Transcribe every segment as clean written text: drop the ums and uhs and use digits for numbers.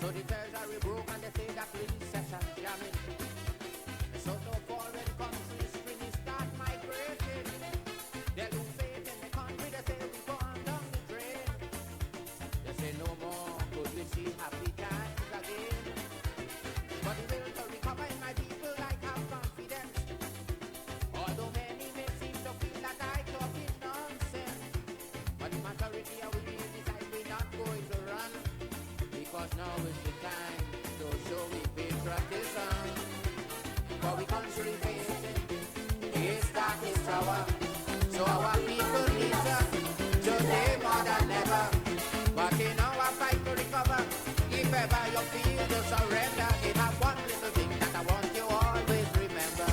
So the treasury broke and they say that recession jamming. So no foreign countries really start migrating. They lose faith in the country, they say we gone down the drain. They say no more could we see happy times again. But the will to recover in my people like have confidence. Although many may seem to feel that I talk in nonsense, but the majority of we decide we're not going to run, because now is the time to show we patriotism. For we country facing, it's dark, it's our, so our people need us today more than ever. But in our fight to recover, if ever you feel to surrender, it have one little thing that I want you always remember.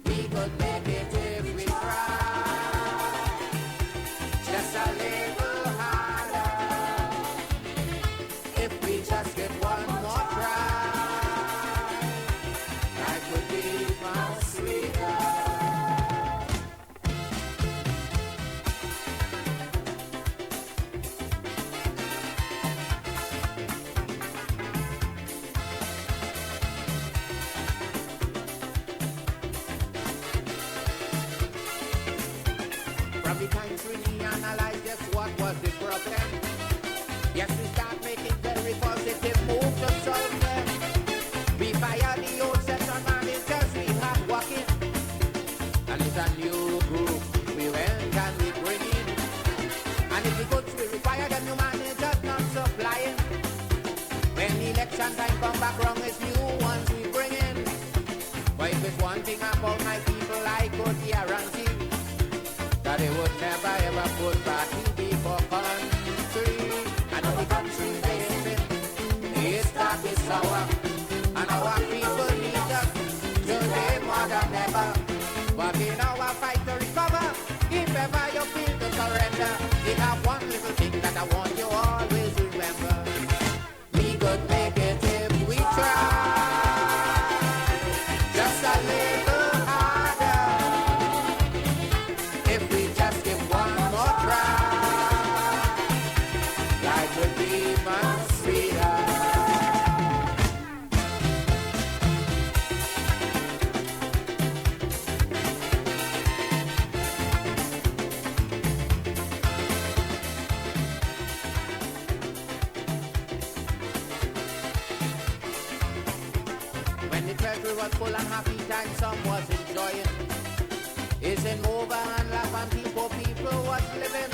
We could make it if we try, just a little harder. If we just get one more try, life would be much sweeter. From the times we analyze just what was the problem. Yes, we start making very positive moves to solve them. We fire the old session managers we have working, and it's a new group we went and we bring in. And if the goods we require, the new managers not supplying. When election time come back wrong, it's new ones we bring in. But if it's one thing about my people, I could guarantee that they would never ever put party before country. And the country facing, it's dark, it's sour, and our people need us today more than ever. But in our fight to recover, if ever you feel to surrender, we have one little thing that I want you always remember. We could make it if we try, just a little harder. If we just give one more try, life would be much sweeter. When the treasury was full and happy time, some was enjoying. Isn't over and laugh and people was living.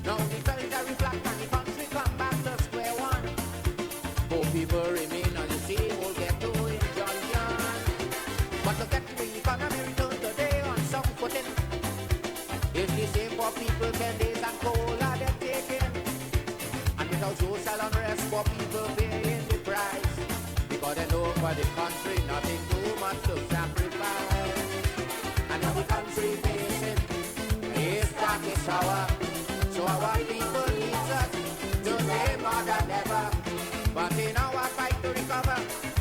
Now the treasury flat and the country come back to square one. Poor people remain on the same old ghetto enjoying. But to get the economy return today on some footing, it's the same for people 10 days and cola they're taking. And without social unrest, for people paying the price, because they know for the country nothing too much to sacrifice. And now the country facing, it's dark, it's sour, so our people need us today more than ever. But in our fight to recover,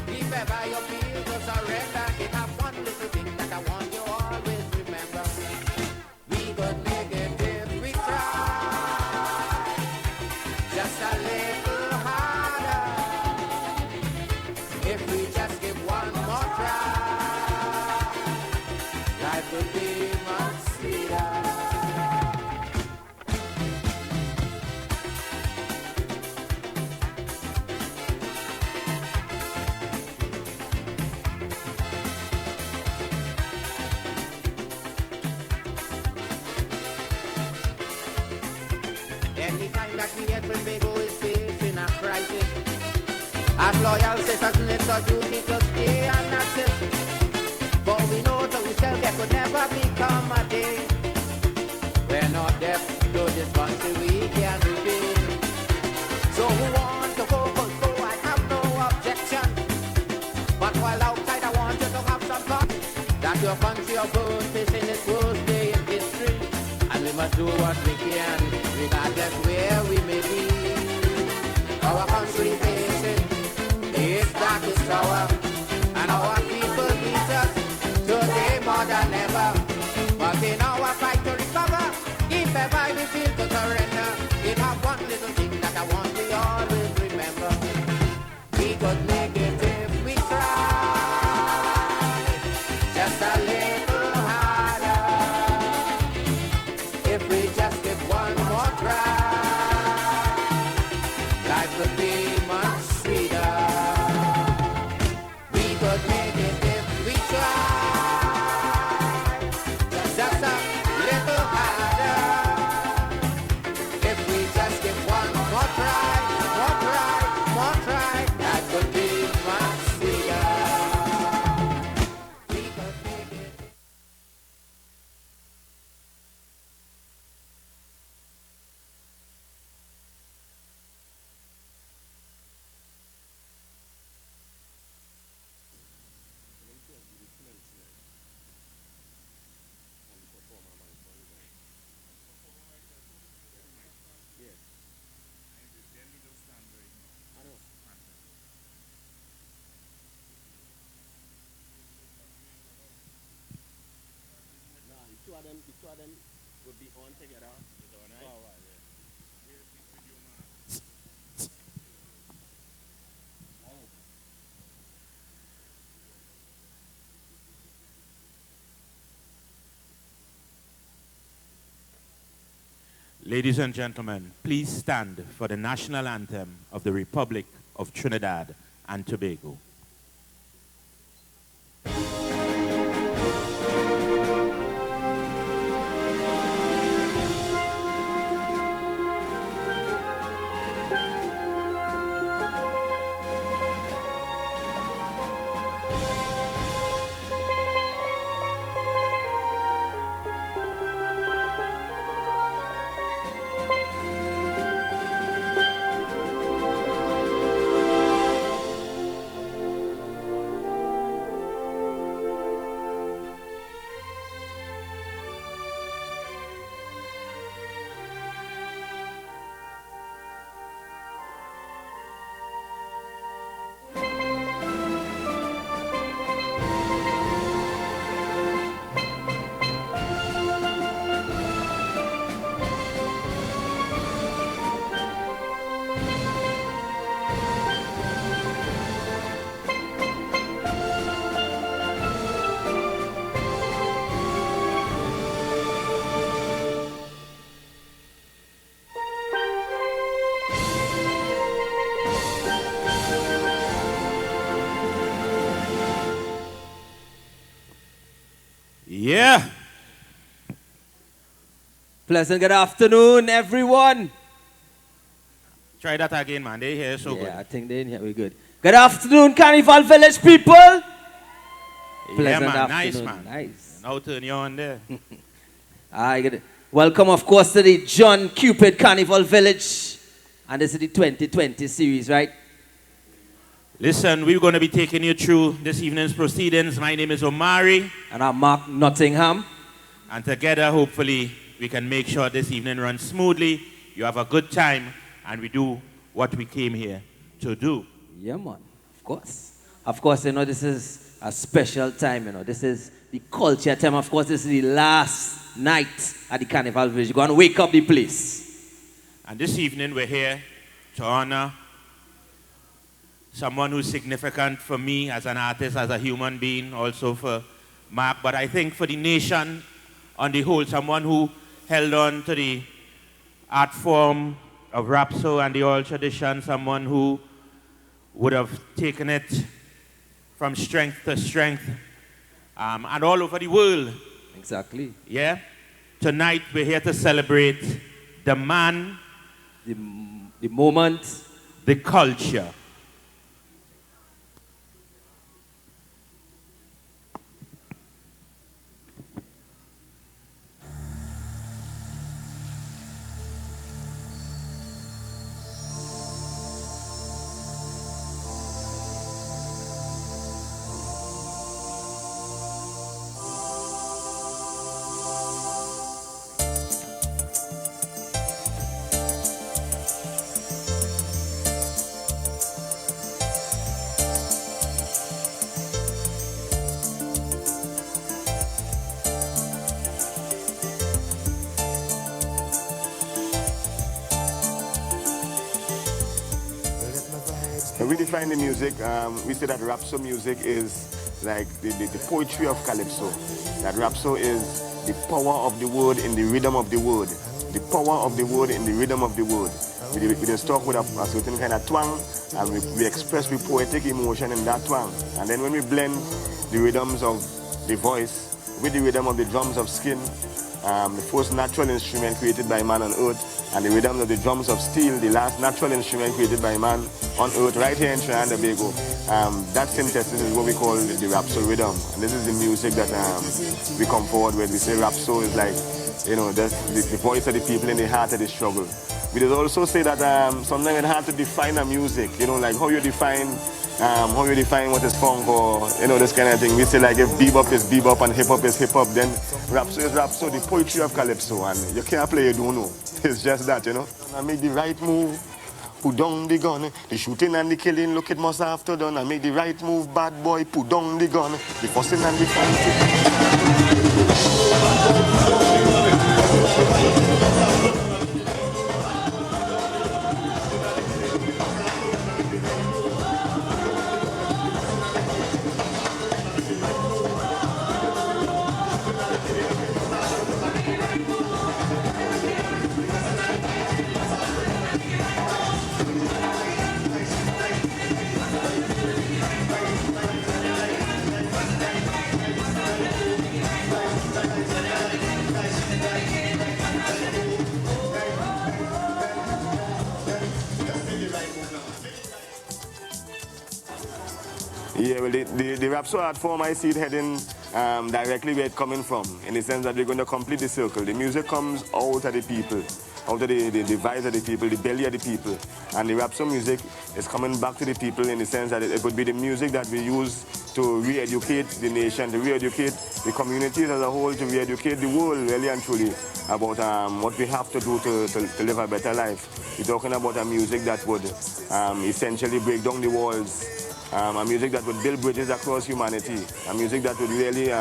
if ever you feel to surrender, it have one little thing that I want you always remember. We could make it if we try, just a little harder. If we just give one more try, life would be much sweeter. Anytime that we get when Bego is facing a crisis, as loyal citizens, it's our duty to stay and assist. For we know to ourselves there could never become a day we're not deaf to this country we can regain. So who want to go, I have no objection. But while outside I want you to have some thought that your country of birth is in its worst day in history, and we must do what we can regardless where we may be. Our country facing, it's dark, it's sour, and our people need us today more than ever. But in our fight to recover, if ever we feel to surrender, it have one little thing that I want we always remember. them would be on together. Right? Forward, yeah. Ladies and gentlemen, please stand for the national anthem of the Republic of Trinidad and Tobago. Yeah. Pleasant good afternoon, everyone. Try that again, man. They hear so good. Yeah, I think they in here. We're good. Good afternoon, Carnival Village people. Pleasant man. afternoon. Nice, man. Nice. Now turn you on there. Welcome, of course, to the John Cupid Carnival Village. And this is the 2020 series, right? Listen, we're going to be taking you through this evening's proceedings. My name is Omari. And I'm Mark Nottingham. And together, hopefully, we can make sure this evening runs smoothly. You have a good time. And we do what we came here to do. Yeah, man. Of course. Of course, you know, this is a special time, you know. This is the culture time. Of course, this is the last night at the Carnival Village. You're going to wake up the place. And this evening, we're here to honor someone who's significant for me as an artist, as a human being, also for Mark, but I think for the nation on the whole, someone who held on to the art form of Rapso and the oral tradition, someone who would have taken it from strength to strength, and all over the world. Exactly. Yeah? Tonight, we're here to celebrate the man, the moment, the culture. When we define the music, we say that Rapso music is like the poetry of Calypso. That Rapso is the power of the word in the rhythm of the word. The power of the word in the rhythm of the word. We just talk with a certain kind of twang, and we express with poetic emotion in that twang. And then when we blend the rhythms of the voice with the rhythm of the drums of skin, the first natural instrument created by man on earth, and the rhythm of the drums of steel, the last natural instrument created by man on earth, right here in Trinidad and Tobago. That synthesis is what we call the Rapso rhythm. And this is the music that we come forward with. We say Rapso is like, you know, the voice of the people in the heart of the struggle. We did also say that sometimes it's hard to define a music, you know, like how you define what is funk or, you know, this kind of thing. We say like if bebop is bebop and hip hop is hip hop, then Rapso is Rapso, the poetry of Calypso, and you can't play, you don't know. It's just that, you know. I make the right move, put down the gun, the shooting and the killing, look it must have to done. I make the right move, bad boy, put down the gun, the fussing and the fighting. Yeah, well, the Rapso art form, I see it heading directly where it's coming from, in the sense that we're going to complete the circle. The music comes out of the people, out of the vibes of the people, the belly of the people. And the Rapso music is coming back to the people in the sense that it would be the music that we use to re-educate the nation, to re-educate the communities as a whole, to re-educate the world, really and truly, about what we have to do to live a better life. We're talking about a music that would essentially break down the walls, a music that would build bridges across humanity, a music that would really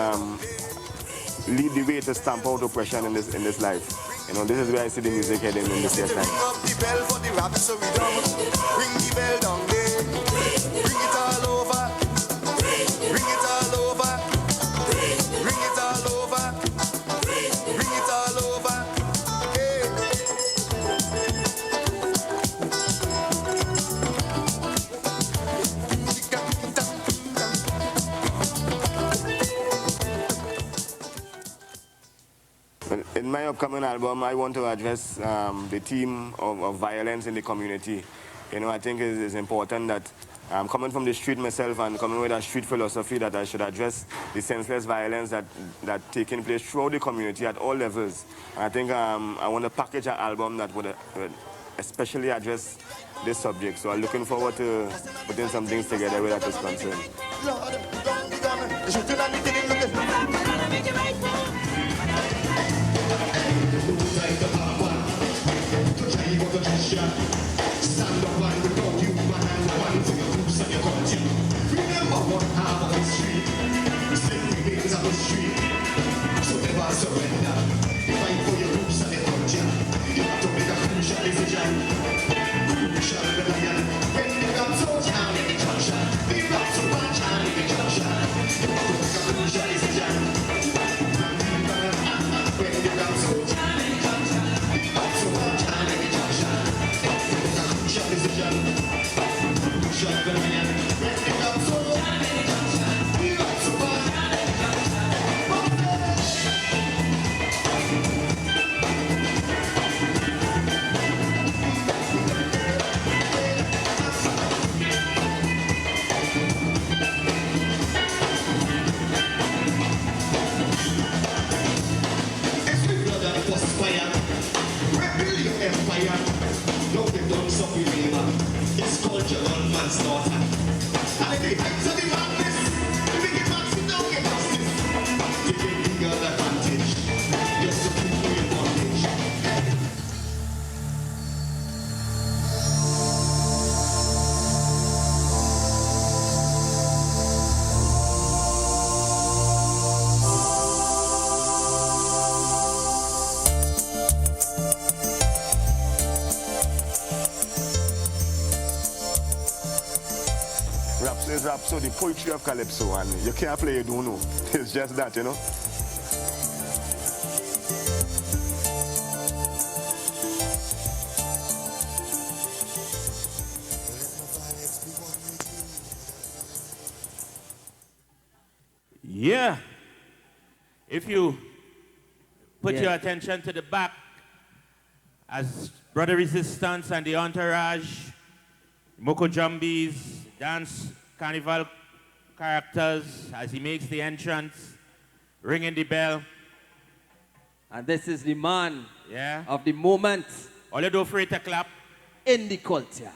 lead the way to stamp out oppression in this life. You know, this is where I see the music heading in this year's time. Ring up the bell for the Rapso rhythm. Ring the bell down there. Bring it all over. Bring it all over. Bring it all over. Bring it all over. Hey. In my upcoming album, I want to address the theme of violence in the community. You know, I think it's important that coming from the street myself and coming with a street philosophy, that I should address the senseless violence that taking place throughout the community at all levels. And I think I want to package an album that would especially address this subject. So I'm looking forward to putting some things together where that is concerned. Stand up and without you, man, and one for your roots and your culture. Remember what half of the street, sing remains on the street. So never surrender. Fight for your roots and your culture. You have to make a crucial decision. Crucial rebellion. When you got so down in the junction, we got so much down in the junction. You have to make a crucial decision. When you got so down in the junction, we got so much down in the junction. It's cultural manslaughter. And at the heights of the madness, the wicked man sit down in justice. Taking legal advantage, just to keep you in bondage. Rapso, the poetry of Calypso, and you can't play, you don't know. It's just that, you know. Yeah. If you put your attention to the back, as Brother Resistance and the Entourage, Moko Jumbies, dance carnival characters, as he makes the entrance, ringing the bell. And this is the man of the moment. All you do for it to clap. In the culture.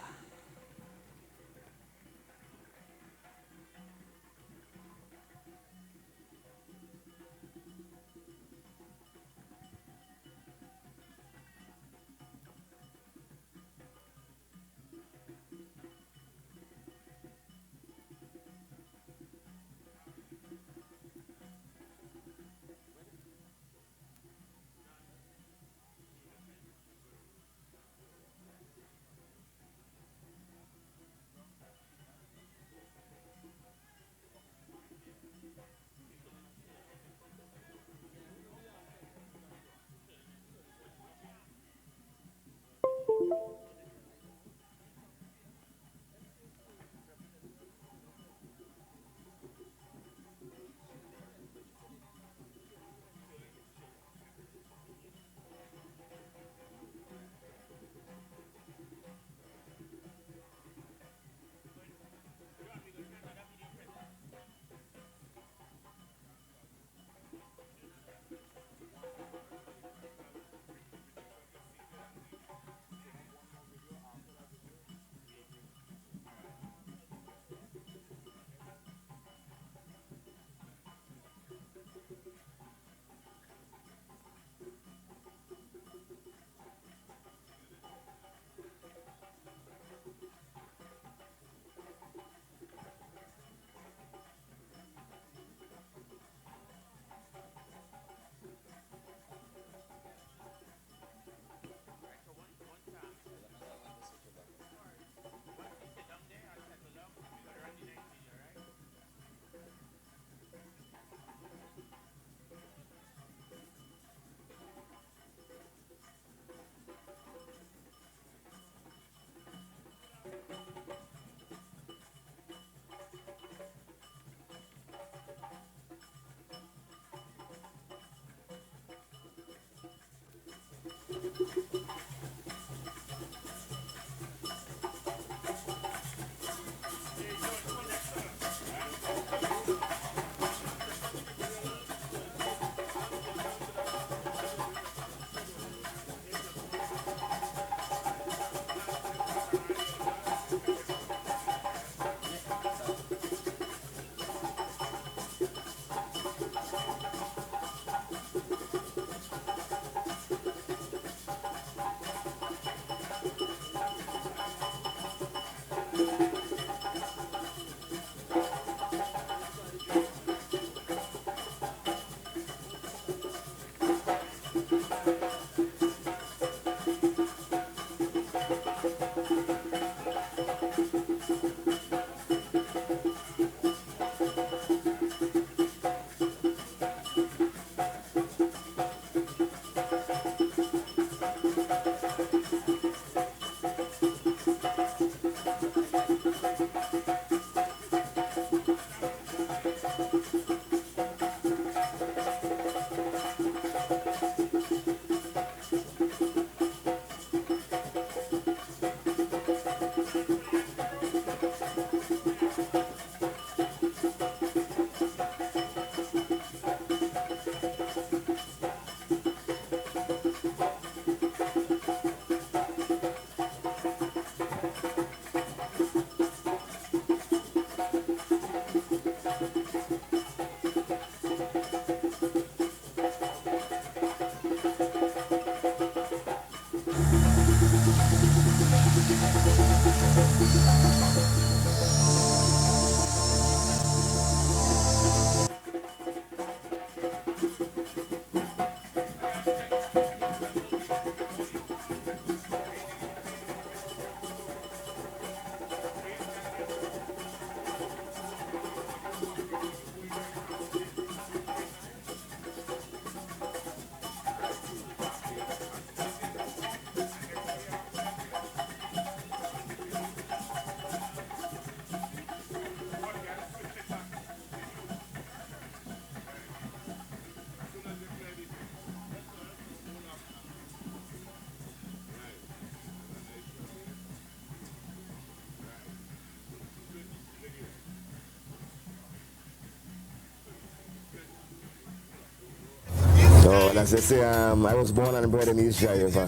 So, as I say, I was born and bred in East Driver,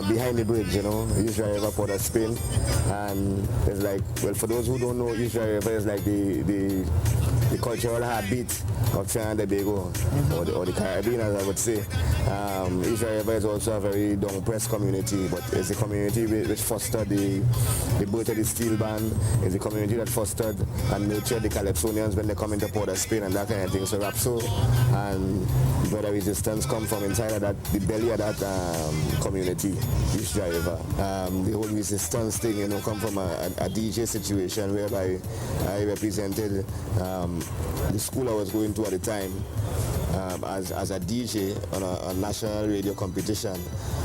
behind the bridge, you know, East Driver, Port of Spain. And it's like, well, for those who don't know, East Driver is like the cultural heartbeat of Trinidad and Tobago, or the Caribbean, as I would say. East Driver is also a very down-pressed community, but it's a community which fostered the birth of the steel band. It's a community that fostered and nurtured the Calypsonians when they come into Port of Spain and that kind of thing. So Rapso and Brother Resistance come from inside of that, the belly of that community, East Driver. The whole resistance thing, you know, come from a DJ situation whereby I represented the school I was going to at the time as a DJ on a national radio competition.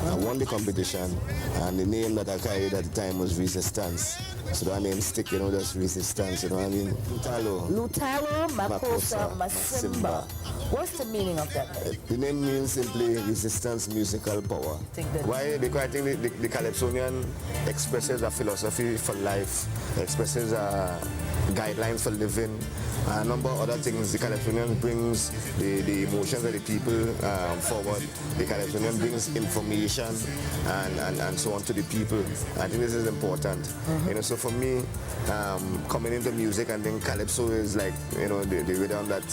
I won the competition, and the name that I carried at the time was Resistance. So that name stick, you know, just Resistance, you know what I mean? Lutalo Makosa Masimba. What's the meaning of that? The name means simply Resistance Musical Power. Why? Because I think the Calypsonian expresses a philosophy for life, expresses guidelines for living, a number of other things. The Calypsonian brings the emotions of the people forward. The Calypsonian brings information and so on to the people. I think this is important. You know, so for me, coming into music, and then Calypso is like, you know, the rhythm that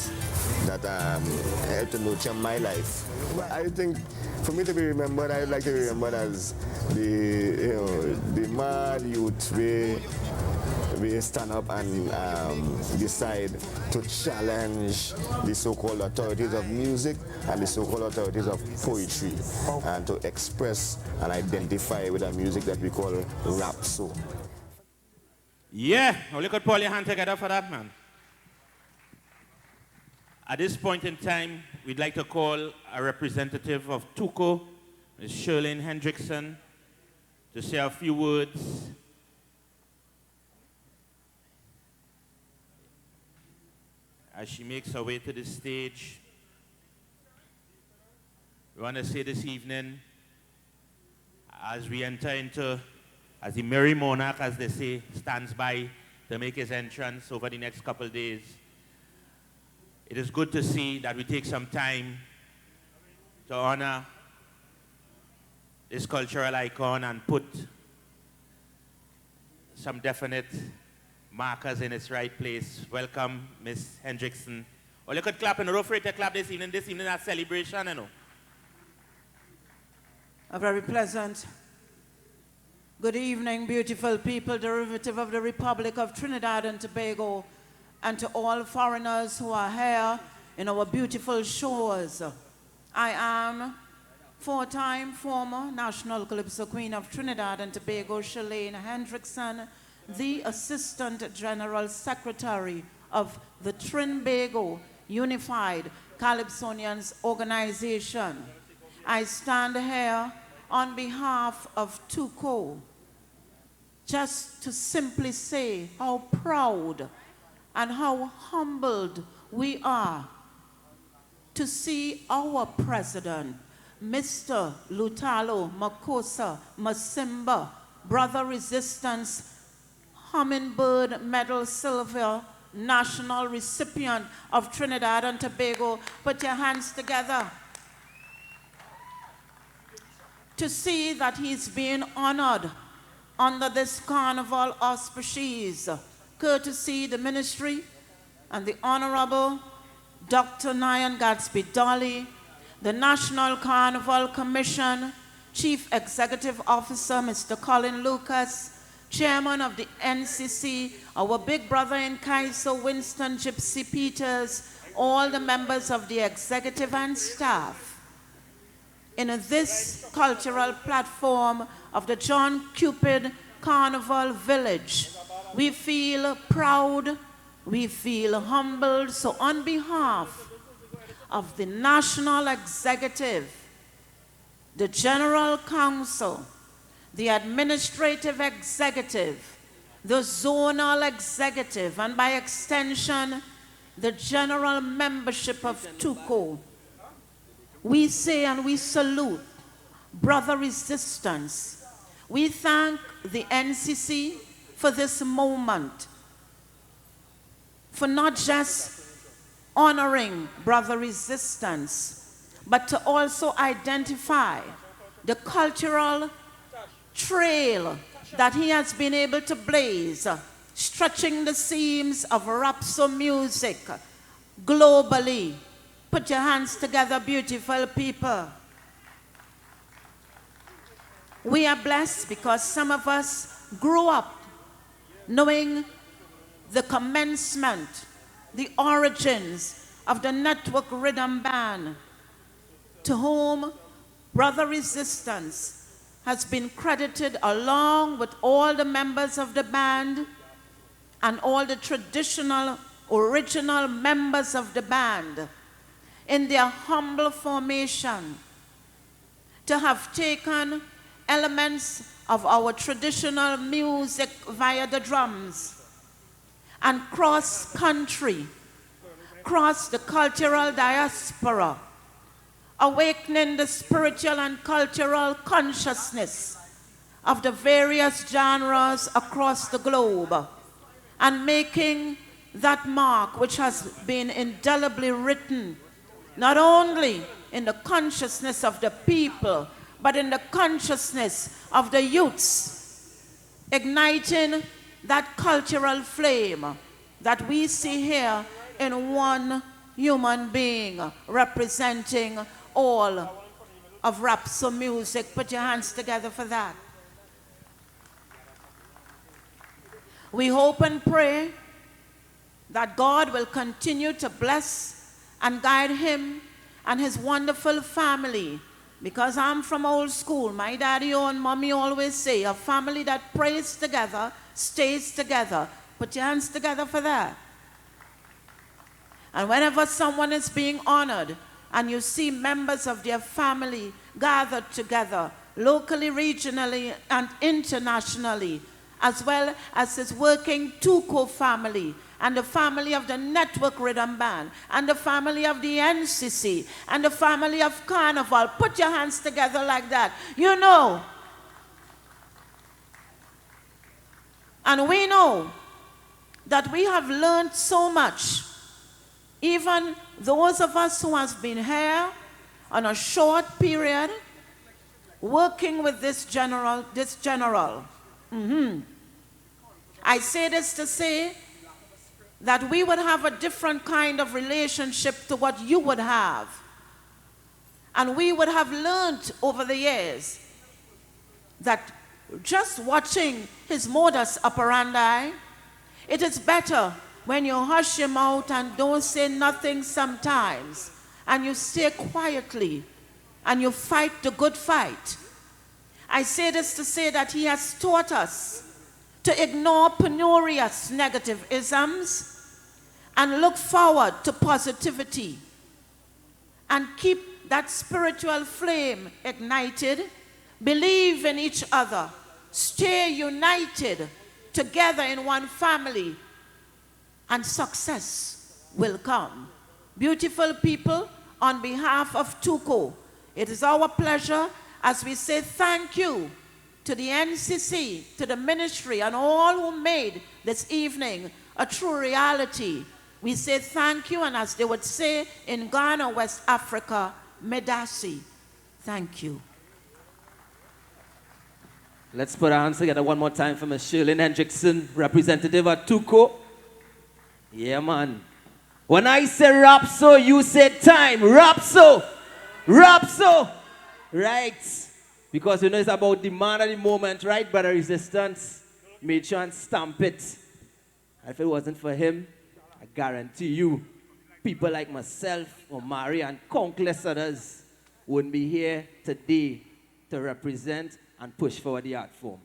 helped to nurture my life. I think for me to be remembered, I would like to be remembered as the mad youth we stand up and decide to challenge the so-called authorities of music and the so-called authorities of poetry, and to express and identify with a music that we call Rapso. Yeah, only could pull your hand together for that, man. At this point in time, we'd like to call a representative of Tuco, Ms. Shirlene Hendrickson, to say a few words. As she makes her way to the stage, we want to say this evening as we enter into, as the merry monarch, as they say, stands by to make his entrance over the next couple of days, it is good to see that we take some time to honor this cultural icon and put some definite markers in its right place. Welcome, Miss Hendrickson. Well, you could clap in a row for it to clap this evening. This evening, a celebration, you know. A very pleasant good evening, beautiful people, derivative of the Republic of Trinidad and Tobago, and to all foreigners who are here in our beautiful shores. I am four-time former National Calypso Queen of Trinidad and Tobago, Shalane Hendrickson, the Assistant General Secretary of the Trinbago Unified Calypsonians Organization. I stand here on behalf of TUCO just to simply say how proud and how humbled we are to see our president, Mr. Lutalo Makosa Masimba, Brother Resistance Hummingbird Medal Silver National Recipient of Trinidad and Tobago. Put your hands together. To see that he's being honored under this carnival auspices, courtesy the ministry and the Honorable Dr. Nyan Gadsby Dolly, the National Carnival Commission, Chief Executive Officer Mr. Colin Lucas, Chairman of the NCC, our big brother in Kaiso, Winston Gypsy Peters, all the members of the executive and staff. In this cultural platform of the John Cupid Carnival Village, we feel proud, we feel humbled. So on behalf of the National Executive, the General Council, the Administrative Executive, the Zonal Executive, and by extension, the General Membership of TUCO, we say and we salute Brother Resistance. We thank the NCC for this moment, for not just honoring Brother Resistance, but to also identify the cultural trail that he has been able to blaze, stretching the seams of Rapso music globally. Put your hands together, beautiful people. We are blessed because some of us grew up knowing the commencement, the origins of the Network Rhythm Band, to whom Brother Resistance has been credited along with all the members of the band and all the traditional, original members of the band in their humble formation, to have taken elements of our traditional music via the drums and cross-country, cross the cultural diaspora, awakening the spiritual and cultural consciousness of the various genres across the globe, and making that mark which has been indelibly written not only in the consciousness of the people, but in the consciousness of the youths, igniting that cultural flame that we see here in one human being representing all of Rapso music. Put your hands together for that. We hope and pray that God will continue to bless and guide him and his wonderful family. Because I'm from old school. My daddy and mommy always say, a family that prays together stays together. Put your hands together for that. And whenever someone is being honored and you see members of their family gathered together, locally, regionally, and internationally, as well as his working TUCO family, and the family of the Network Rhythm Band, and the family of the NCC, and the family of Carnival. Put your hands together like that. You know And we know that we have learned so much. Even those of us who have been here on a short period, working with this general. I say this to say that we would have a different kind of relationship to what you would have. And we would have learned over the years that just watching his modus operandi, it is better when you hush him out and don't say nothing sometimes, and you stay quietly and you fight the good fight. I say this to say that he has taught us to ignore penurious negative isms and look forward to positivity and keep that spiritual flame ignited, believe in each other, stay united together in one family, and success will come. Beautiful people, on behalf of TUCO, it is our pleasure as we say thank you to the NCC, to the ministry, and all who made this evening a true reality. We say thank you, and as they would say in Ghana, West Africa, Medasi. Thank you. Let's put our hands together one more time for Ms. Shirley Hendrickson, representative at TUCO. Yeah, man. When I say Rapso, you say time. Rapso! Rapso! Right. Because you know it's about the man at the moment, right? Brother Resistance. Made sure and stamp it. If it wasn't for him, I guarantee you, people like myself or Mary and countless others wouldn't be here today to represent and push forward the art form.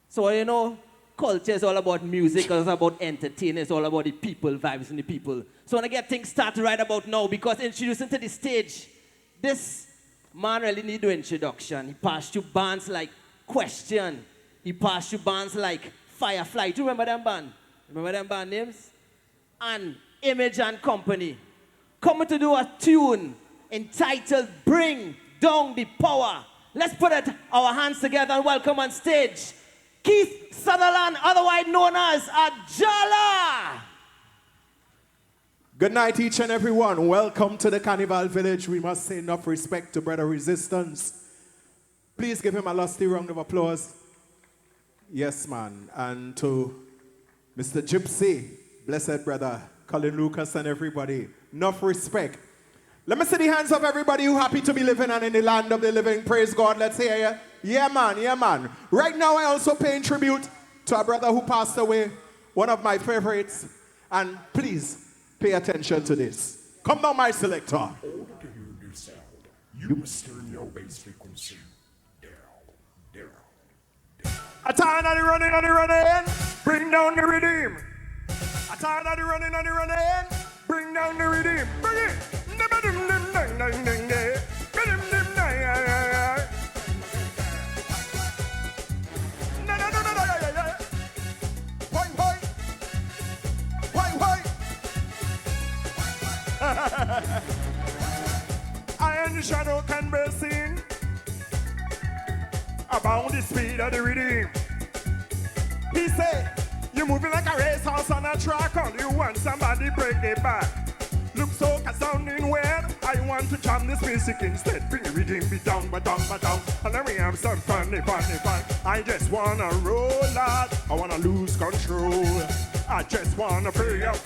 So, you know, culture is all about music, it's about entertainment, it's all about the people, vibes in the people. So I want to get things started right about now, because introducing to the stage, this man really need no introduction. He passed you bands like Question. He passed you bands like Firefly. Do you remember them band? Remember them band names? And Image and Company. Coming to do a tune entitled Bring Down the Power. Let's put our hands together and welcome on stage Keith Sutherland, otherwise known as Jala. Good night, each and every one. Welcome to the Carnival Village. We must say enough respect to Brother Resistance. Please give him a lusty round of applause. Yes, man. And to Mr. Gypsy, blessed brother, Colin Lucas and everybody. Enough respect. Let me see the hands of everybody who happy to be living and in the land of the living. Praise God. Let's hear you. Yeah, man. Yeah, man. Right now, I also paying tribute to a brother who passed away, one of my favorites. And please, pay attention to this. Come now, my selector. In order to hear this sound, you must turn your bass frequency down. A time of the running, bring down the redeem. A time of the running, bring down the redeem. Bring it. I and the shadow can be seen about the speed of the redeem. He said, you're moving like a racehorse on a track, and you want somebody break it back. Look so sounding weird. I want to jam this music instead. Bring the redeem me down, but down. And then we have some fun. I just wanna roll out. I wanna lose control. I just wanna free up.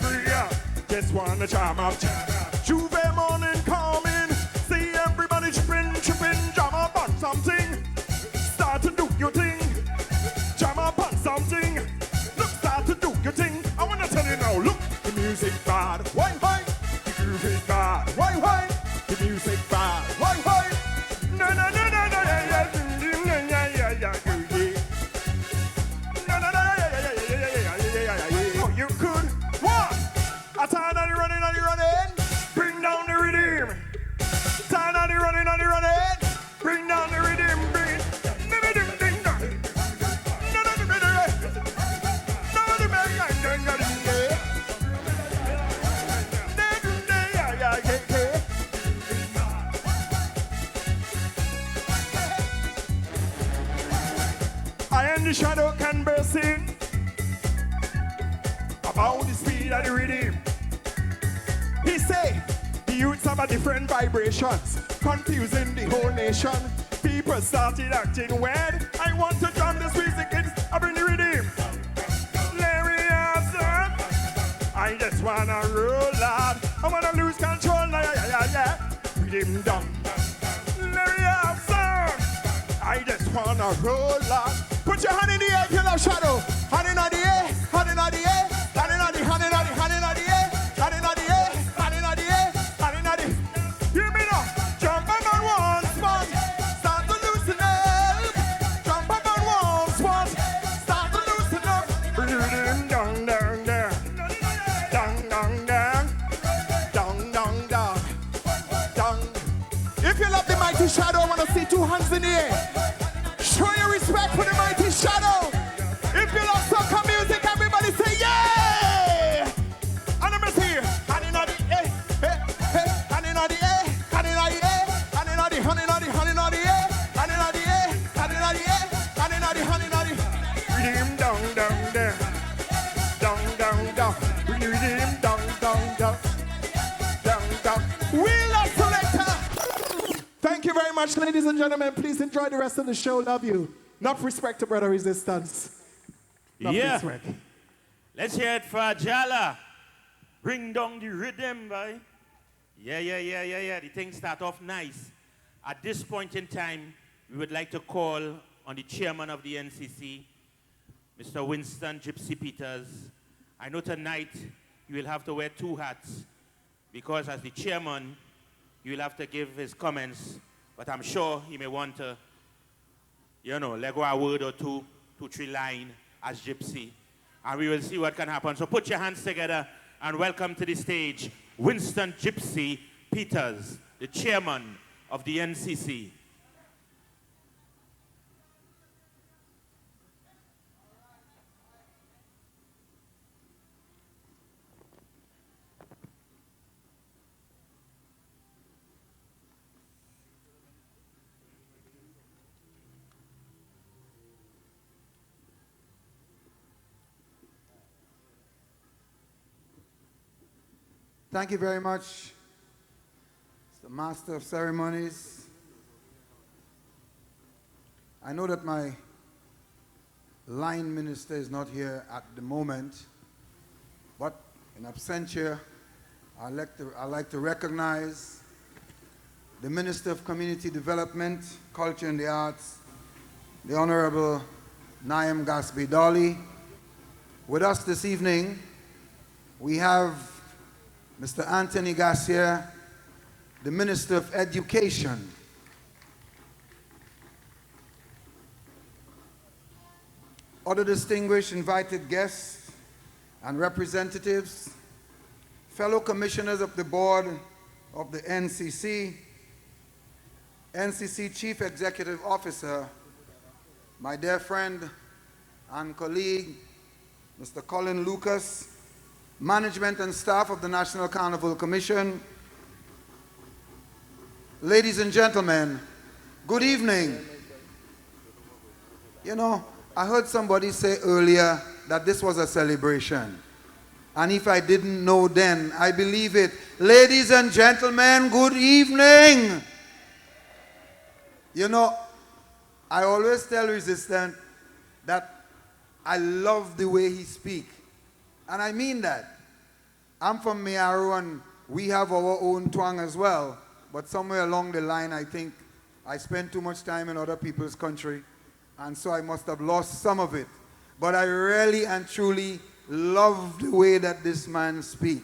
Just wanna jam up. Juve morning coming. See everybody tripping, jam up on something. Start to do your thing. Jam up on something. Look, start to do your thing. I wanna tell you now, look, the music bad. Why? The groove is bad. Why? The music bad. Why? No, oh, you could. What? I tired of the running. Bring down the redeem. Tired of the running. Bring down the redeem. Bring it. I and the shadow can be seen found the speed of the rhythm. He say, the youths have a different vibrations, confusing the whole nation. People started acting weird. I want to drum this music, I bring the rhythm. Larry Hassan, I just wanna roll out. I wanna lose control, yeah. Rhythm down. Larry Hassan, I just wanna roll out. Put your hand in the air, kill a shadow. Hand in the air, hand in the air, hand in the air, hand in the air, hand in the air, hand in the air, hand in the air, hand in the air. Hear me now. Jump up on one spot, start to loosen up. Jump up on one spot, start to loosen up. Rhythm down, down, down, down, down, down, down, down, down, down. If you love the mighty shadow, I wanna see 2 hands in the air. Show your respect for the mighty shadow. If you love soca music, everybody say yeah! And I'm here. Hand in the air, hand in the air, hand in the air, hand in the air, hand in the air, hand in the air, hand in the air, hand in the air, hand in the air, hand in the air. Rhythm down, down, down, down, down, down. Rhythm down, down, down, down, down. We love selector. Thank you very much, ladies and gentlemen. Please enjoy the rest of the show. Love you. Enough respect to Brother Resistance. Enough respect. Let's hear it for Jala. Bring down the rhythm, boy. Yeah. The things start off nice. At this point in time, we would like to call on the chairman of the NCC, Mr. Winston Gypsy Peters. I know tonight you will have to wear 2 hats because as the chairman, you will have to give his comments, but I'm sure he may want to, let go a word or 2, 3 line as Gypsy. And we will see what can happen. So put your hands together and welcome to the stage Winston Gypsy Peters, the chairman of the NCC. Thank you very much, the Master of Ceremonies. I know that my line minister is not here at the moment, but in absentia, I'd like to recognize the Minister of Community Development, Culture and the Arts, the Honorable Naim Gasby Dolly. With us this evening, we have Mr. Anthony Garcia, the Minister of Education. Other distinguished invited guests and representatives, fellow commissioners of the board of the NCC, NCC Chief Executive Officer, my dear friend and colleague, Mr. Colin Lucas, management and staff of the National Carnival Commission, ladies and gentlemen, good evening. I heard somebody say earlier that this was a celebration. And if I didn't know then, I believe it. Ladies and gentlemen, good evening. I always tell Resistant that I love the way he speaks. And I mean that. I'm from Mearu and we have our own twang as well. But somewhere along the line, I think I spent too much time in other people's country. And so I must have lost some of it. But I really and truly love the way that this man speaks.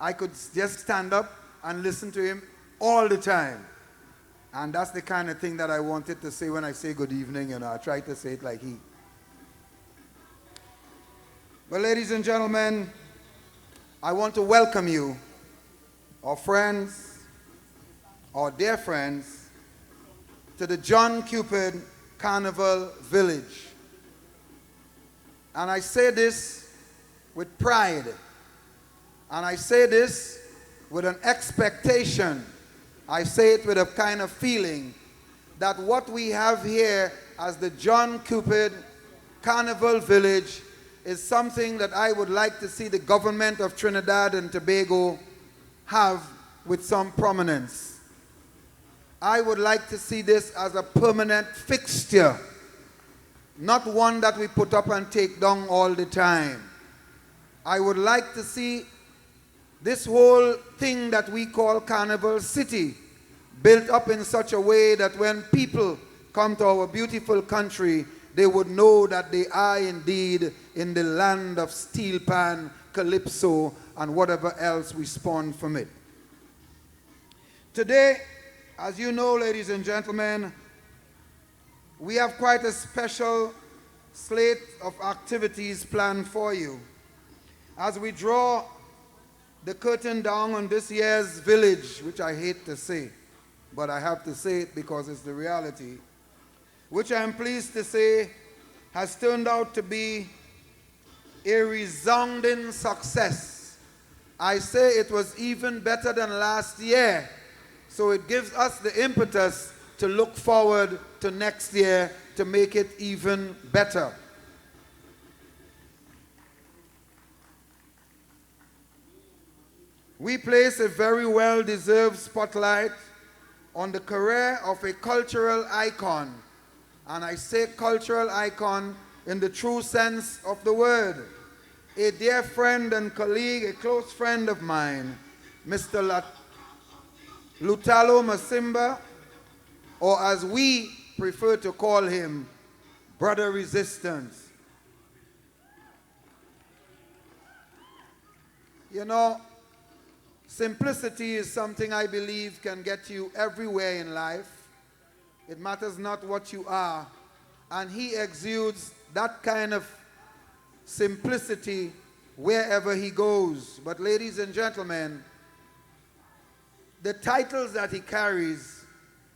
I could just stand up and listen to him all the time. And that's the kind of thing that I wanted to say when I say good evening. I try to say it like he. Well, ladies and gentlemen, I want to welcome you, our friends, our dear friends, to the John Cupid Carnival Village. And I say this with pride. And I say this with an expectation. I say it with a kind of feeling that what we have here as the John Cupid Carnival Village is something that I would like to see the government of Trinidad and Tobago have with some prominence. I would like to see this as a permanent fixture, not one that we put up and take down all the time. I would like to see this whole thing that we call Carnival City built up in such a way that when people come to our beautiful country, they would know that they are indeed in the land of steel pan, calypso, and whatever else we spawn from it. Today, as you know, ladies and gentlemen, we have quite a special slate of activities planned for you. As we draw the curtain down on this year's village, which I hate to say, but I have to say it because it's the reality, which I am pleased to say has turned out to be a resounding success. I say it was even better than last year, so it gives us the impetus to look forward to next year to make it even better. We place a very well-deserved spotlight on the career of a cultural icon. And I say cultural icon in the true sense of the word. A dear friend and colleague, a close friend of mine, Mr. Lutalo Masimba, or as we prefer to call him, Brother Resistance. You know, simplicity is something I believe can get you everywhere in life. It matters not what you are. And he exudes that kind of simplicity wherever he goes. But ladies and gentlemen, the titles that he carries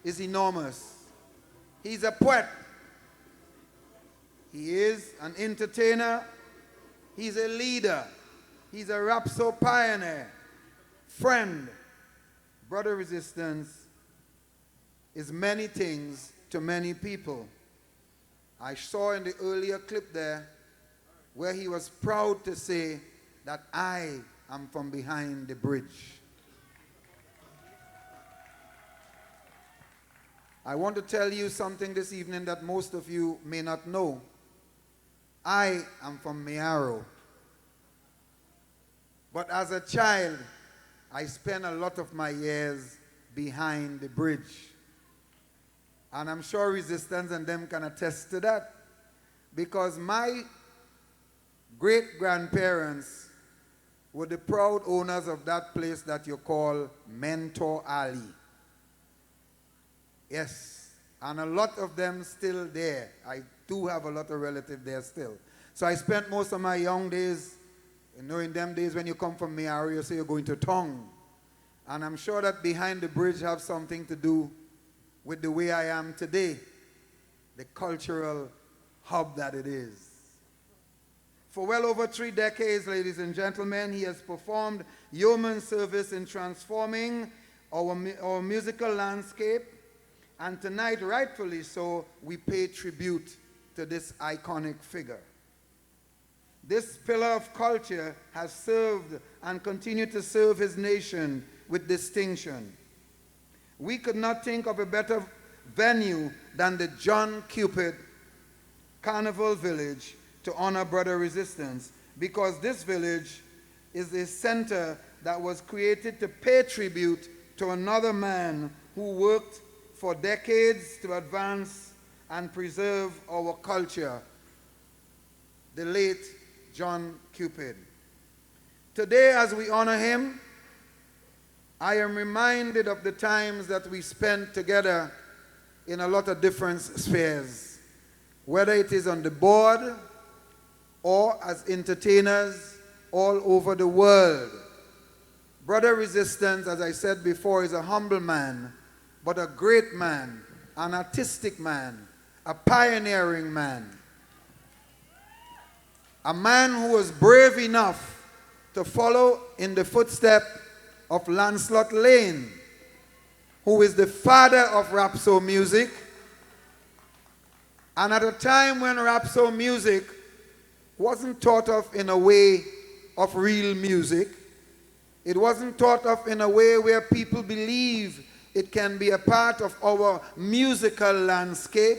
is enormous. He's a poet. He is an entertainer. He's a leader. He's a rhapsode pioneer. Friend. Brother Resistance is many things to many people. I saw in the earlier clip there where he was proud to say that I am from behind the bridge. I want to tell you something this evening that most of you may not know. I am from Miaro. But as a child, I spent a lot of my years behind the bridge. And I'm sure Resistance and them can attest to that. Because my great-grandparents were the proud owners of that place that you call Mentor Alley. Yes, and a lot of them still there. I do have a lot of relatives there still. So I spent most of my young days, you know, in them days when you come from Miaro, you say you're going to Tong. And I'm sure that behind the bridge have something to do with the way I am today, the cultural hub that it is. For well over 3 decades, ladies and gentlemen, he has performed yeoman service in transforming our musical landscape, and tonight, rightfully so, we pay tribute to this iconic figure. This pillar of culture has served and continued to serve his nation with distinction. We could not think of a better venue than the John Cupid Carnival Village to honor Brother Resistance, because this village is a center that was created to pay tribute to another man who worked for decades to advance and preserve our culture, the late John Cupid. Today, as we honor him, I am reminded of the times that we spent together in a lot of different spheres, whether it is on the board or as entertainers all over the world. Brother Resistance, as I said before, is a humble man, but a great man, an artistic man, a pioneering man. A man who was brave enough to follow in the footsteps of Lancelot Lane, who is the father of rhapsode music. And at a time when rhapsode music wasn't thought of in a way of real music. It wasn't thought of in a way where people believe it can be a part of our musical landscape.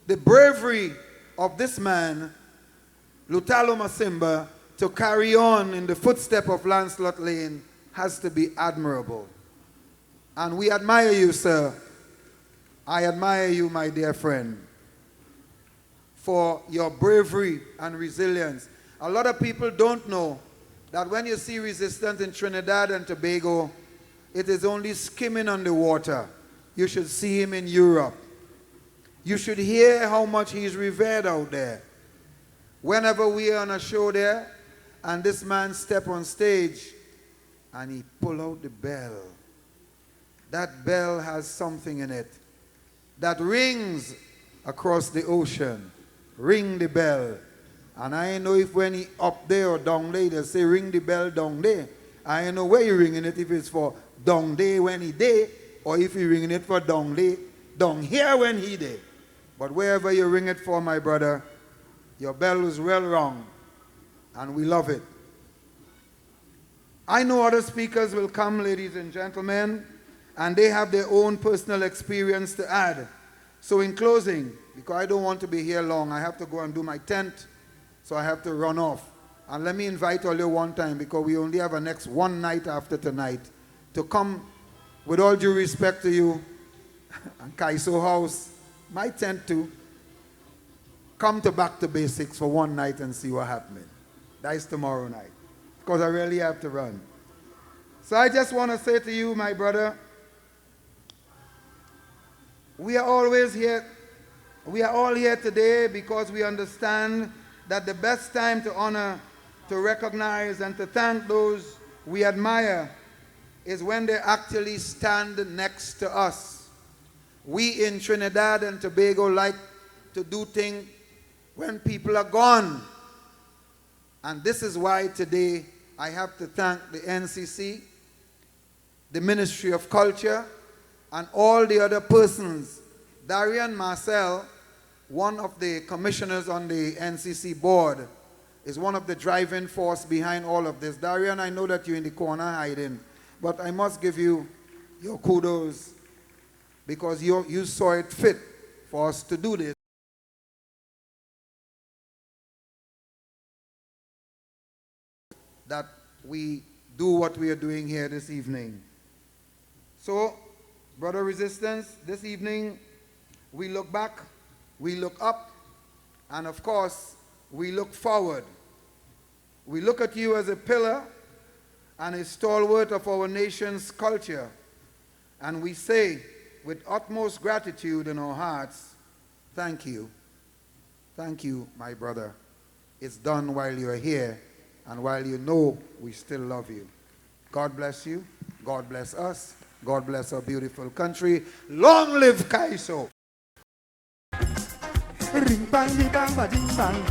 The bravery of this man, Lutalo Masimba, to carry on in the footsteps of Lancelot Lane has to be admirable. And we admire you, sir. I admire you, my dear friend, for your bravery and resilience. A lot of people don't know that when you see resistance in Trinidad and Tobago, it is only skimming on the water. You should see him in Europe. You should hear how much he's revered out there. Whenever we are on a show there, and this man step on stage, and he pull out the bell. That bell has something in it that rings across the ocean. Ring the bell. And I know if when he up there or down there, they say ring the bell down there. I know where you ringing it, if it's for down there when he there, or if you ringing it for down there, down here when he there. But wherever you ring it for, my brother, your bell was well rung, and we love it. I know other speakers will come, ladies and gentlemen, and they have their own personal experience to add. So in closing, because I don't want to be here long, I have to go and do my tent, so I have to run off. And let me invite all you one time, because we only have a next one night after tonight, to come, with all due respect to you, and Kaiso House, my tent too, come to Back to Basics for one night and see what happening. That is tomorrow night, because I really have to run. So I just want to say to you, my brother, we are always here. We are all here today because we understand that the best time to honor, to recognize, and to thank those we admire is when they actually stand next to us. We in Trinidad and Tobago like to do things when people are gone. And this is why today I have to thank the NCC, the Ministry of Culture, and all the other persons. Darian Marcel, one of the commissioners on the NCC board, is one of the driving force behind all of this. Darian, I know that you're in the corner hiding, but I must give you your kudos because you saw it fit for us to do this. That we do what we are doing here this evening. So, Brother Resistance, this evening we look back, we look up, and of course, we look forward. We look at you as a pillar and a stalwart of our nation's culture, and we say with utmost gratitude in our hearts, thank you. Thank you, my brother. It's done while you're here, and while you know we still love you. God bless you. God bless us. God bless our beautiful country. Long live Kaiso. Ring bang di bang ba ding bang.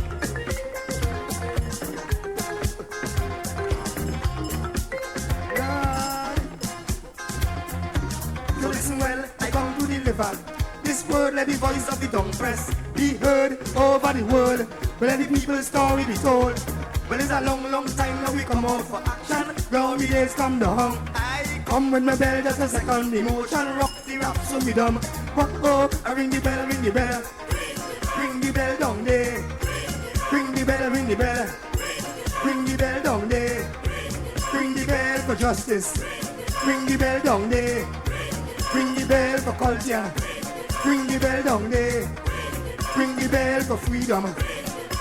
So listen well, I come to deliver this word. Let the voice of the tongue press be heard over the world. But let the people's story be told. Well, it's a long, long time now we come out for action. Glory days come down. I come with my bell, just a second emotion. Rock the rap so me dumb. Oh, I ring the bell, ring the bell. Ring the bell down there. Ring the bell, ring the bell. Ring the bell down there. Ring the bell for justice. Ring the bell down there. Ring the bell for culture. Ring the bell down there. Ring the bell for freedom.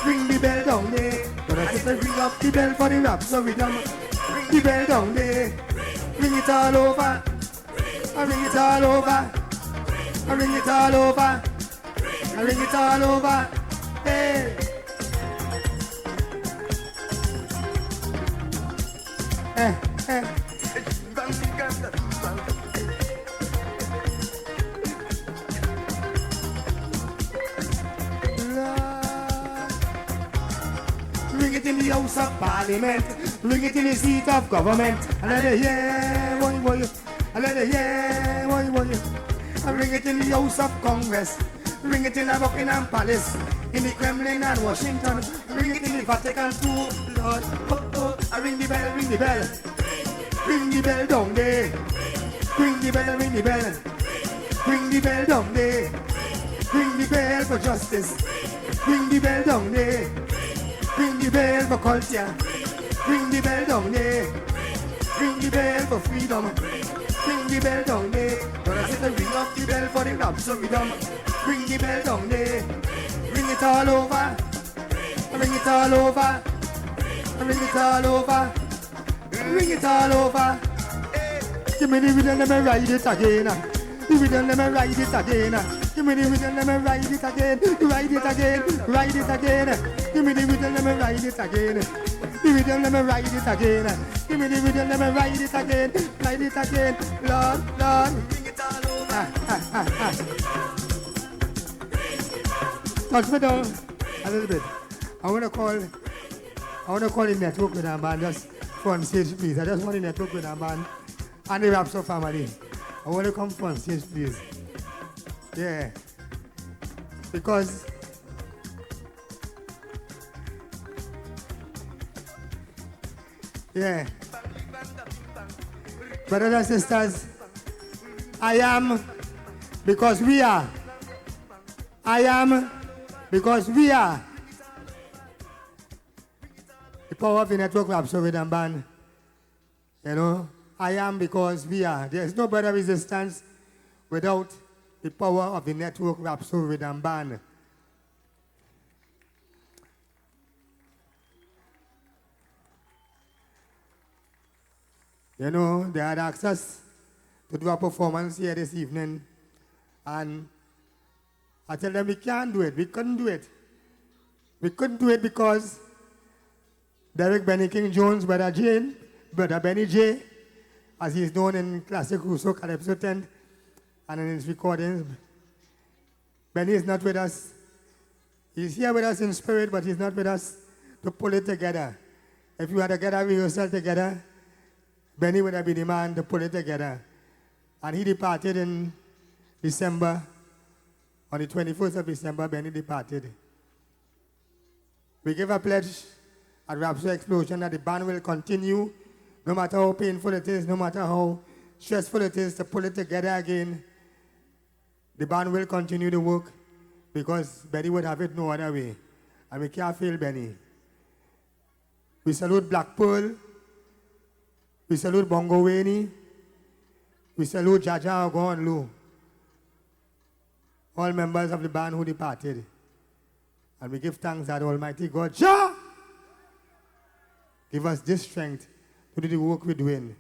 Ring the bell down there. But I just ring up the bell for the rap so rhythm. Ring the bell down there. Ring it all over. I ring it all over. I ring it all over. I ring it all over. Hey. Ring it in the House of Parliament. Ring it in the seat of government. And let it hear, boy, boy. And let it hear, boy, boy. I ring it in the House of Congress. Ring it in the Buckingham Palace. In in the Kremlin and Washington. Ring it in the Vatican too, Lord. Oh, oh, I ring the bell, ring the bell. Ring the bell down there. Ring the bell, ring the bell. Ring the bell down there. Ring the bell for justice. Ring the bell down there. Ring the bell for culture. Ring the bell down there. Ring the bell for freedom. Ring the bell down there. But I said ring up the bell for the Rapso freedom. Ring the bell down there. Ring it all over. Ring it all over. Ring it all over. Ring it all over. Give me the rhythm, let me ride it again. The rhythm, let me ride it again. Give me the rhythm, let me ride it again. Ride it again, ride it again. Give me the rhythm, let me ride it again. The rhythm, let me ride it again. Give me the rhythm, let me ride it again. Ride it again, Lord, Lord. Bring it all over. Touch me down a little bit. I want to call the network with a man just front stage, please. I just want the network with a man and the Rapso family. I want to come front stage, please. Yeah. Because yeah. Brothers and sisters, I am because we are. I am because we are. The power of the network Rapso Rhythm Band. You know, I am because we are. There is no better resistance without the power of the network Rapso Rhythm Band. You know, they had asked us to do a performance here this evening, and I tell them we can't do it. We couldn't do it. We couldn't do it because Derek Benny King Jones, Brother Benny J, as he is known in classic Russo Calypso 10 and in his recordings, Benny is not with us. He's here with us in spirit, but he's not with us to pull it together. If you had to get a rehearsal together, Benny would have been the man to pull it together. And he departed in December. On the 21st of December, Benny departed. We give a pledge at Rapso Explosion that the band will continue, no matter how painful it is, no matter how stressful it is to pull it together again. The band will continue to work because Benny would have it no other way. And we can't fail Benny. We salute Black Pearl. We salute Bongo Wayne. We salute Jaja Ogo and Lou. All members of the band who departed. And we give thanks that Almighty God, Jah, give us this strength to do the work we're doing.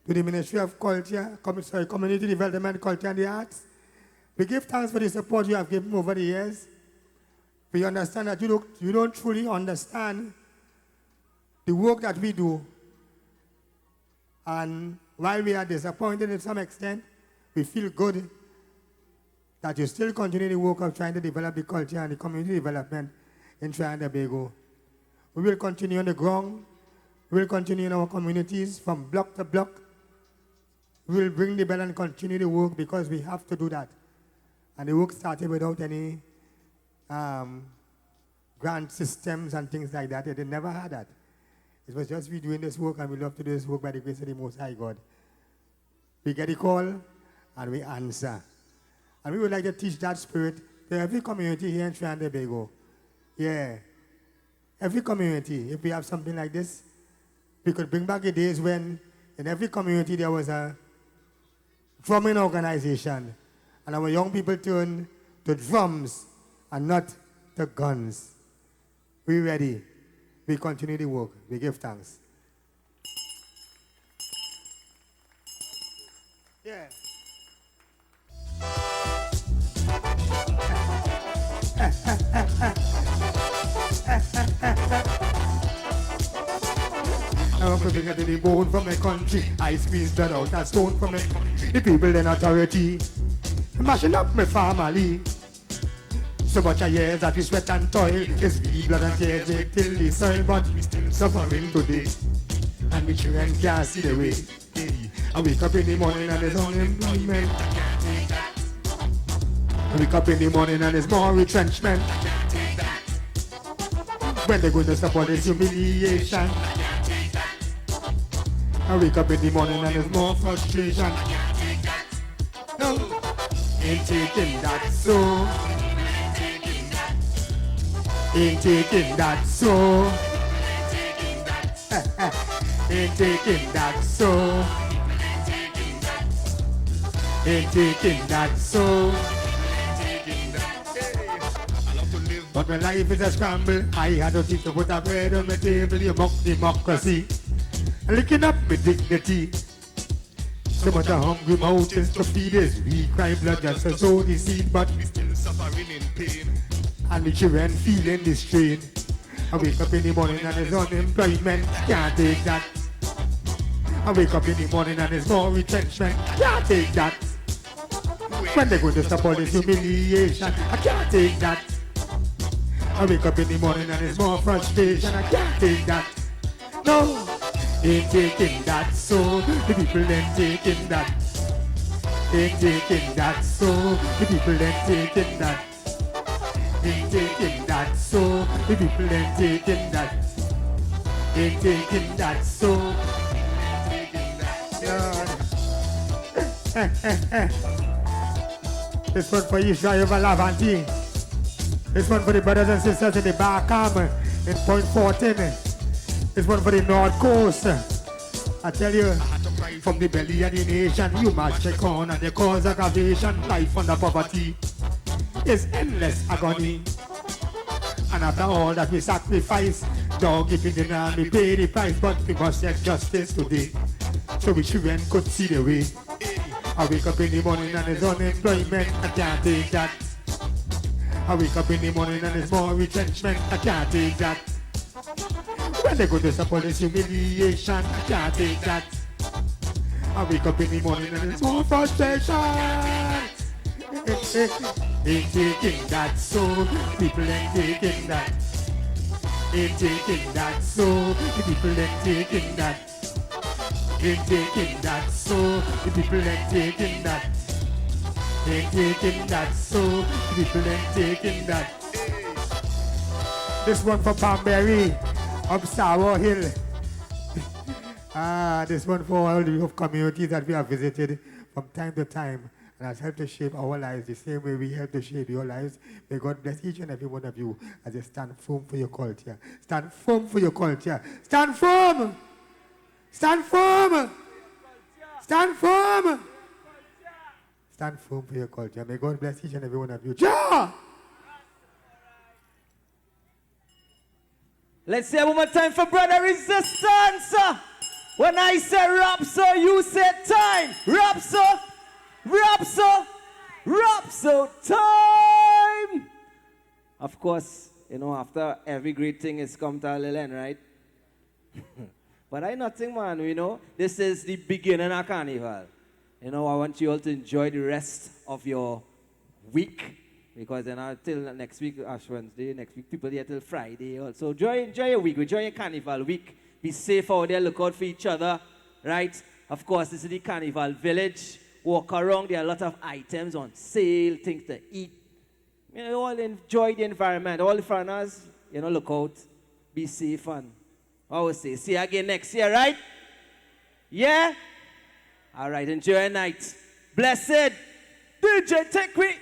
To the Ministry of Culture, Community Development, Culture and the Arts, we give thanks for the support you have given over the years. We understand that you don't truly understand the work that we do. And while we are disappointed to some extent, we feel good that you still continue the work of trying to develop the culture and the community development in Trinidad and Tobago. We will continue on the ground. We will continue in our communities from block to block. We will ring the bell and continue the work because we have to do that. And the work started without any grant systems and things like that. They never had that. It was just we doing this work, and we love to do this work by the grace of the Most High God. We get a call and we answer. And we would like to teach that spirit to every community here in Trinidad and Tobago. Yeah. Every community, if we have something like this, we could bring back the days when in every community there was a drumming organization. And our young people turned to drums and not to guns. We ready. We continue the work. We give thanks. Yeah. I'm coming to the bone from the country. I squeeze blood out a stone from the people in authority. Mashing up my family. So much a years that we sweat and toil. It's we blood and tears till the soil, but we still suffering today. And we children can't see the way. I wake up in the morning and there's unemployment. I wake up in the morning and there's more retrenchment. When they going to stop all this humiliation. I wake up in the morning and there's more frustration. No, ain't taking that so. Ain't taking that so. Ain't taking that so. Ain't taking that so. But my life is a scramble. I had to teach to put a bread on my table. You mock democracy. Licking up my dignity. So much a hungry mountains to feed us. We cry blood just to sow the seed, but we still suffering in pain. And the children feeling the strain. I wake up in the morning and there's unemployment. Can't take that. I wake up in the morning and there's more retrenchment. Can't take that. When they going to stop all this humiliation, I can't take that. I wake up in the morning and there's more frustration. I can't take that. No, ain't taking that. So the people ain't taking that. Ain't taking that. So the people ain't taking that. Ain't taking that. So the people ain't taking that. Ain't taking that. So this one for Israel Valavanti. This one for the brothers and sisters in the back arm in Point 14. This one for the North Coast. I tell you, from the belly of the nation, you must check on and the cause aggravation. Life under poverty is endless agony. And after all that we sacrifice, dog if you deny me pay the price, but we must get justice today. So we children could see the way. I wake up in the morning and there's unemployment, I can't take that. I wake up in the morning and there's more retrenchment, I can't take that. When they go to support this humiliation, I can't take that. I wake up in the morning and there's more frustration. Ain't taking that so, people ain't taking that. Ain't taking that so, the people ain't taking that. Ain't taking that so, the people ain't taking that. Ain't taking that so, the people ain't taking that. This one for Palmberry, up Sour Hill. This one for all the communities that we have visited from time to time and has helped to shape our lives the same way we help to shape your lives. May God bless each and every one of you as you stand firm for your culture. Stand firm for your culture. Stand firm! Stand firm! Stand firm! Stand firm for your culture. May God bless each and every one of you. Ja! Let's say one more time for Brother Resistance. When I say rap so, you say time. Rap so, rap so, rap so, time. Of course, you know, after every great thing is come to a little end, right? But I nothing, man, you know. This is the beginning of Carnival. You know, I want you all to enjoy the rest of your week. Because then till next week, Ash Wednesday, next week, people here till Friday. Also, enjoy your week, enjoy your Carnival week. Be safe out there, look out for each other, right? Of course, this is the Carnival Village. Walk around, there are a lot of items on sale, things to eat. You know, all enjoy the environment. All the foreigners, you know, look out. Be safe and I will say, see you again next year, right? Yeah? All right, enjoy your night. Blessed. DJ, take me.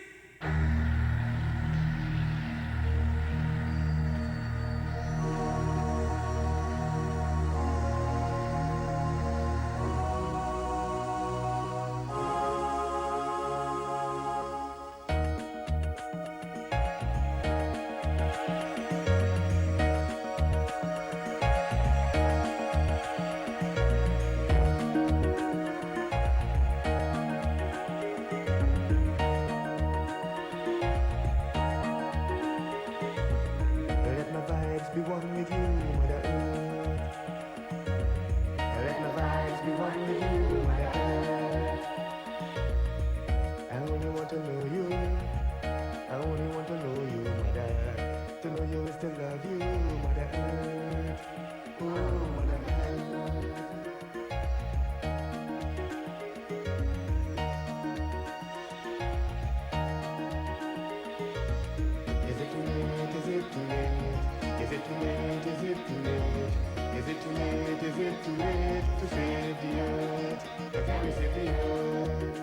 every word.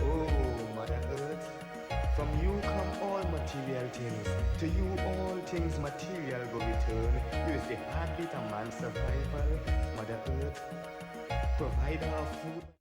Oh, Mother Earth, from you come all material things. To you all things material go return. You is the heartbeat of man's survival. Mother Earth, provider of food.